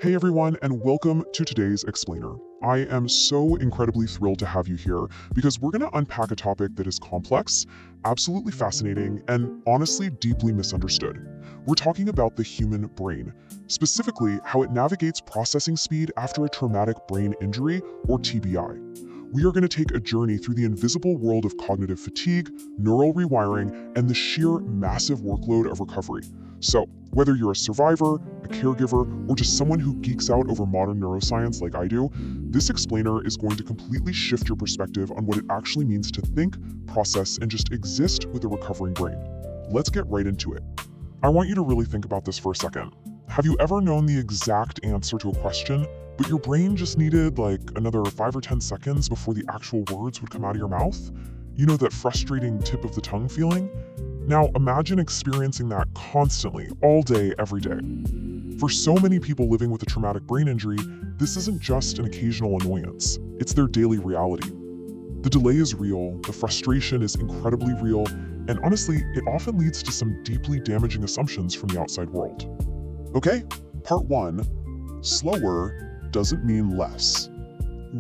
Hey everyone, and welcome to today's Explainer. I am so incredibly thrilled to have you here because we're going to unpack a topic that is complex, absolutely fascinating, and honestly deeply misunderstood. We're talking about the human brain, specifically how it navigates processing speed after a traumatic brain injury, or TBI. We are going to take a journey through the invisible world of cognitive fatigue, neural rewiring, and the sheer massive workload of recovery. So, whether you're a survivor, a caregiver, or just someone who geeks out over modern neuroscience like I do, this explainer is going to completely shift your perspective on what it actually means to think, process, and just exist with a recovering brain. Let's get right into it. I want you to really think about this for a second. Have you ever known the exact answer to a question, but your brain just needed like another 5 or 10 seconds before the actual words would come out of your mouth? You know, that frustrating tip of the tongue feeling? Now imagine experiencing that constantly, all day, every day. For so many people living with a traumatic brain injury, this isn't just an occasional annoyance, it's their daily reality. The delay is real, the frustration is incredibly real, and honestly, it often leads to some deeply damaging assumptions from the outside world. Okay, part 1, slower doesn't mean less.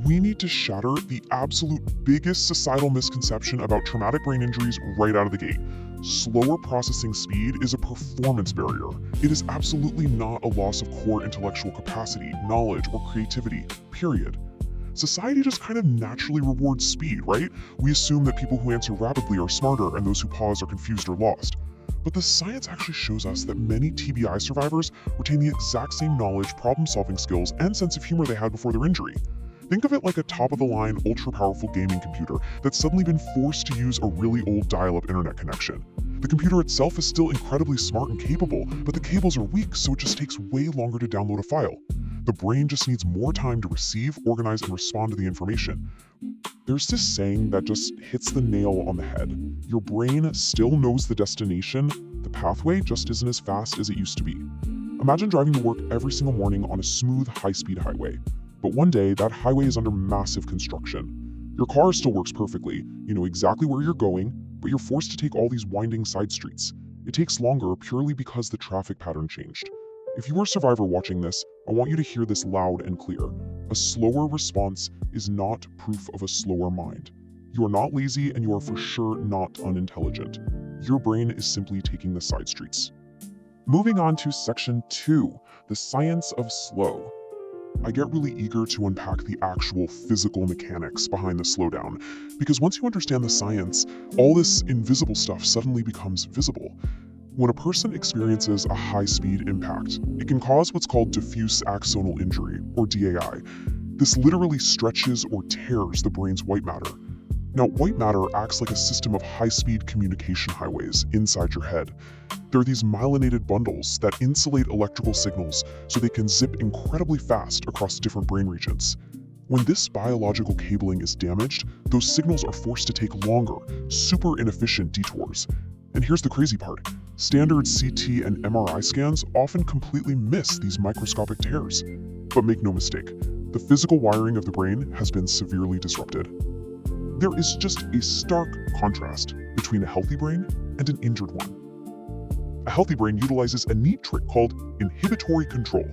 We need to shatter the absolute biggest societal misconception about traumatic brain injuries right out of the gate. Slower processing speed is a performance barrier. It is absolutely not a loss of core intellectual capacity, knowledge, or creativity, period. Society just kind of naturally rewards speed, right? We assume that people who answer rapidly are smarter and those who pause are confused or lost. But the science actually shows us that many TBI survivors retain the exact same knowledge, problem-solving skills, and sense of humor they had before their injury. Think of it like a top-of-the-line, ultra-powerful gaming computer that's suddenly been forced to use a really old dial-up internet connection. The computer itself is still incredibly smart and capable, but the cables are weak, so it just takes way longer to download a file. The brain just needs more time to receive, organize, and respond to the information. There's this saying that just hits the nail on the head. Your brain still knows the destination, the pathway just isn't as fast as it used to be. Imagine driving to work every single morning on a smooth, high-speed highway. But one day, that highway is under massive construction. Your car still works perfectly, you know exactly where you're going, but you're forced to take all these winding side streets. It takes longer purely because the traffic pattern changed. If you are a survivor watching this, I want you to hear this loud and clear. A slower response is not proof of a slower mind. You are not lazy and you are for sure not unintelligent. Your brain is simply taking the side streets. Moving on to section 2, the science of slow. I get really eager to unpack the actual physical mechanics behind the slowdown, because once you understand the science, all this invisible stuff suddenly becomes visible. When a person experiences a high-speed impact, it can cause what's called diffuse axonal injury, or DAI. This literally stretches or tears the brain's white matter. Now, white matter acts like a system of high-speed communication highways inside your head. There are these myelinated bundles that insulate electrical signals so they can zip incredibly fast across different brain regions. When this biological cabling is damaged, those signals are forced to take longer, super inefficient detours. And here's the crazy part. Standard CT and MRI scans often completely miss these microscopic tears. But make no mistake, the physical wiring of the brain has been severely disrupted. There is just a stark contrast between a healthy brain and an injured one. A healthy brain utilizes a neat trick called inhibitory control.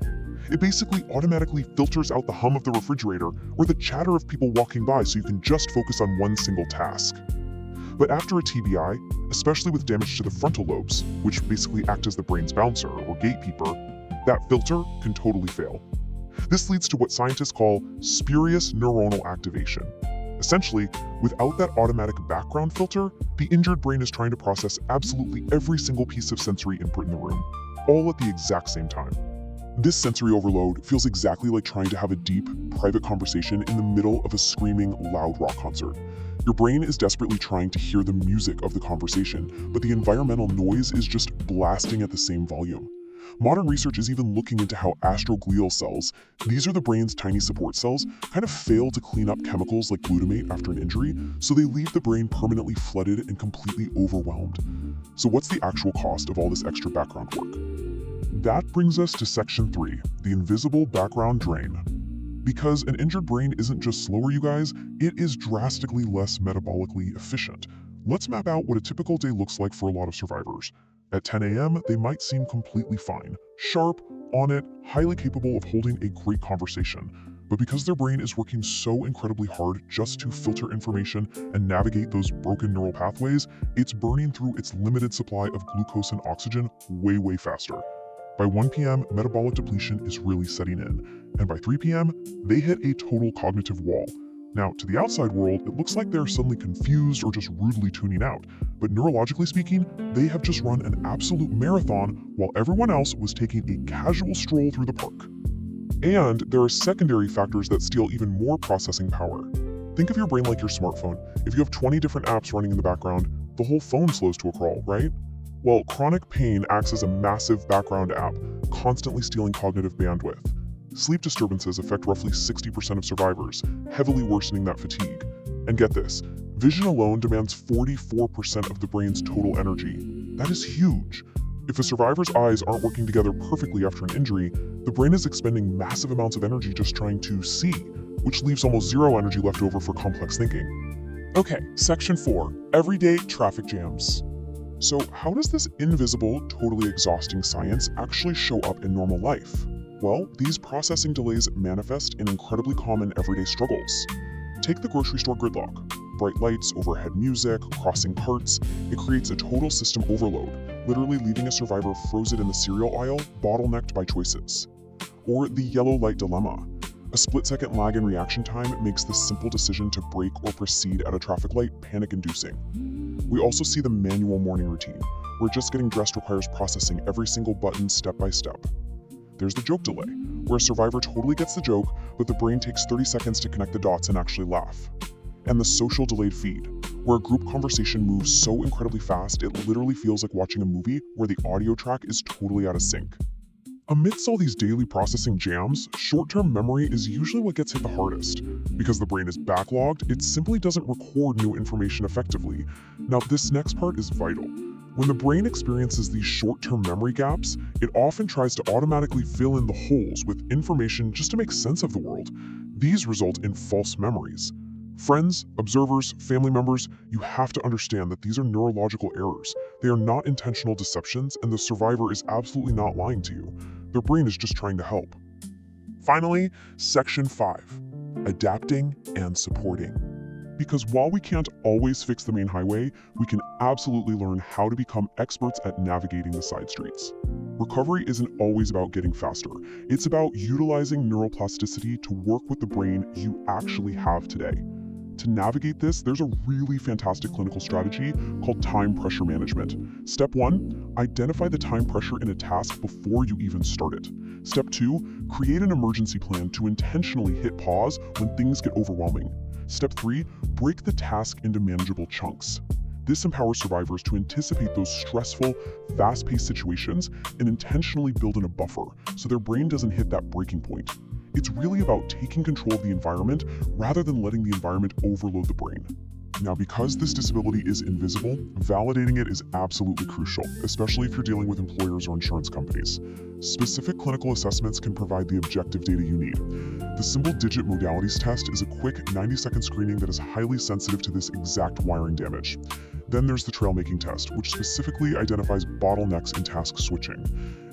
It basically automatically filters out the hum of the refrigerator or the chatter of people walking by so you can just focus on one single task. But after a TBI, especially with damage to the frontal lobes, which basically act as the brain's bouncer or gatekeeper, that filter can totally fail. This leads to what scientists call spurious neuronal activation. Essentially, without that automatic background filter, the injured brain is trying to process absolutely every single piece of sensory input in the room, all at the exact same time. This sensory overload feels exactly like trying to have a deep, private conversation in the middle of a screaming, loud rock concert. Your brain is desperately trying to hear the music of the conversation, but the environmental noise is just blasting at the same volume. Modern research is even looking into how astroglial cells, these are the brain's tiny support cells, kind of fail to clean up chemicals like glutamate after an injury, so they leave the brain permanently flooded and completely overwhelmed. So what's the actual cost of all this extra background work? That brings us to section 3, the invisible background drain. Because an injured brain isn't just slower, you guys, it is drastically less metabolically efficient. Let's map out what a typical day looks like for a lot of survivors. At 10 a.m., they might seem completely fine, sharp, on it, highly capable of holding a great conversation. But because their brain is working so incredibly hard just to filter information and navigate those broken neural pathways, it's burning through its limited supply of glucose and oxygen way faster. By 1 p.m., metabolic depletion is really setting in, and by 3 p.m., they hit a total cognitive wall. Now, to the outside world, it looks like they're suddenly confused or just rudely tuning out, but neurologically speaking, they have just run an absolute marathon while everyone else was taking a casual stroll through the park. And there are secondary factors that steal even more processing power. Think of your brain like your smartphone. If you have 20 different apps running in the background, the whole phone slows to a crawl, right? Well, chronic pain acts as a massive background app, constantly stealing cognitive bandwidth. Sleep disturbances affect roughly 60% of survivors, heavily worsening that fatigue. And get this, vision alone demands 44% of the brain's total energy. That is huge. If a survivor's eyes aren't working together perfectly after an injury, the brain is expending massive amounts of energy just trying to see, which leaves almost zero energy left over for complex thinking. Okay, section 4, everyday traffic jams. So how does this invisible, totally exhausting science actually show up in normal life? Well, these processing delays manifest in incredibly common everyday struggles. Take the grocery store gridlock. Bright lights, overhead music, crossing carts, it creates a total system overload, literally leaving a survivor frozen in the cereal aisle, bottlenecked by choices. Or the yellow light dilemma. A split-second lag in reaction time makes the simple decision to brake or proceed at a traffic light panic-inducing. We also see the manual morning routine, where just getting dressed requires processing every single button step by step. There's the joke delay, where a survivor totally gets the joke, but the brain takes 30 seconds to connect the dots and actually laugh. And the social delayed feed, where a group conversation moves so incredibly fast it literally feels like watching a movie where the audio track is totally out of sync. Amidst all these daily processing jams, short-term memory is usually what gets hit the hardest. Because the brain is backlogged, it simply doesn't record new information effectively. Now, this next part is vital. When the brain experiences these short-term memory gaps, it often tries to automatically fill in the holes with information just to make sense of the world. These result in false memories. Friends, observers, family members, you have to understand that these are neurological errors. They are not intentional deceptions, and the survivor is absolutely not lying to you. Their brain is just trying to help. Finally, section 5, adapting and supporting. Because while we can't always fix the main highway, we can absolutely learn how to become experts at navigating the side streets. Recovery isn't always about getting faster. It's about utilizing neuroplasticity to work with the brain you actually have today. To navigate this, there's a really fantastic clinical strategy called time pressure management. Step 1, identify the time pressure in a task before you even start it. Step 2, create an emergency plan to intentionally hit pause when things get overwhelming. Step 3, break the task into manageable chunks. This empowers survivors to anticipate those stressful, fast-paced situations and intentionally build in a buffer so their brain doesn't hit that breaking point. It's really about taking control of the environment rather than letting the environment overload the brain. Now, because this disability is invisible, validating it is absolutely crucial, especially if you're dealing with employers or insurance companies. Specific clinical assessments can provide the objective data you need. The Symbol Digit Modalities Test is a quick 90-second screening that is highly sensitive to this exact wiring damage. Then there's the trail making test, which specifically identifies bottlenecks in task switching.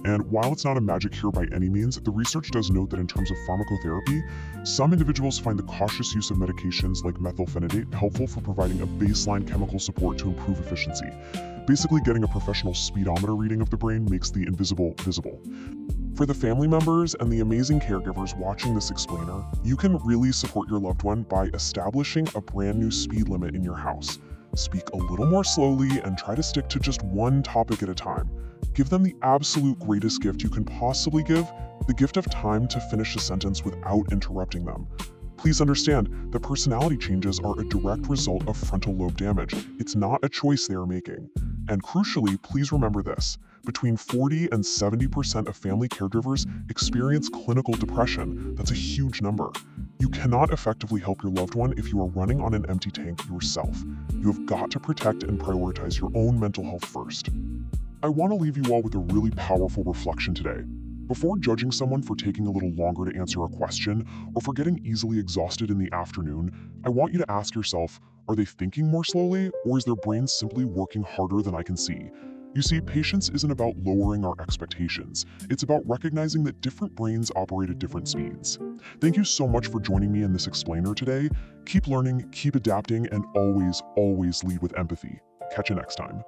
And while it's not a magic cure by any means, the research does note that in terms of pharmacotherapy, some individuals find the cautious use of medications like methylphenidate helpful for providing a baseline chemical support to improve efficiency. Basically, getting a professional speedometer reading of the brain makes the invisible visible. For the family members and the amazing caregivers watching this explainer, you can really support your loved one by establishing a brand new speed limit in your house. Speak a little more slowly and try to stick to just one topic at a time. Give them the absolute greatest gift you can possibly give, the gift of time to finish a sentence without interrupting them. Please understand that personality changes are a direct result of frontal lobe damage. It's not a choice they are making. And crucially, please remember this. Between 40 and 70% of family caregivers experience clinical depression. That's a huge number. You cannot effectively help your loved one if you are running on an empty tank yourself. You have got to protect and prioritize your own mental health first. I want to leave you all with a really powerful reflection today. Before judging someone for taking a little longer to answer a question or for getting easily exhausted in the afternoon, I want you to ask yourself, are they thinking more slowly, or is their brain simply working harder than I can see? You see, patience isn't about lowering our expectations. It's about recognizing that different brains operate at different speeds. Thank you so much for joining me in this explainer today. Keep learning, keep adapting, and always, always lead with empathy. Catch you next time.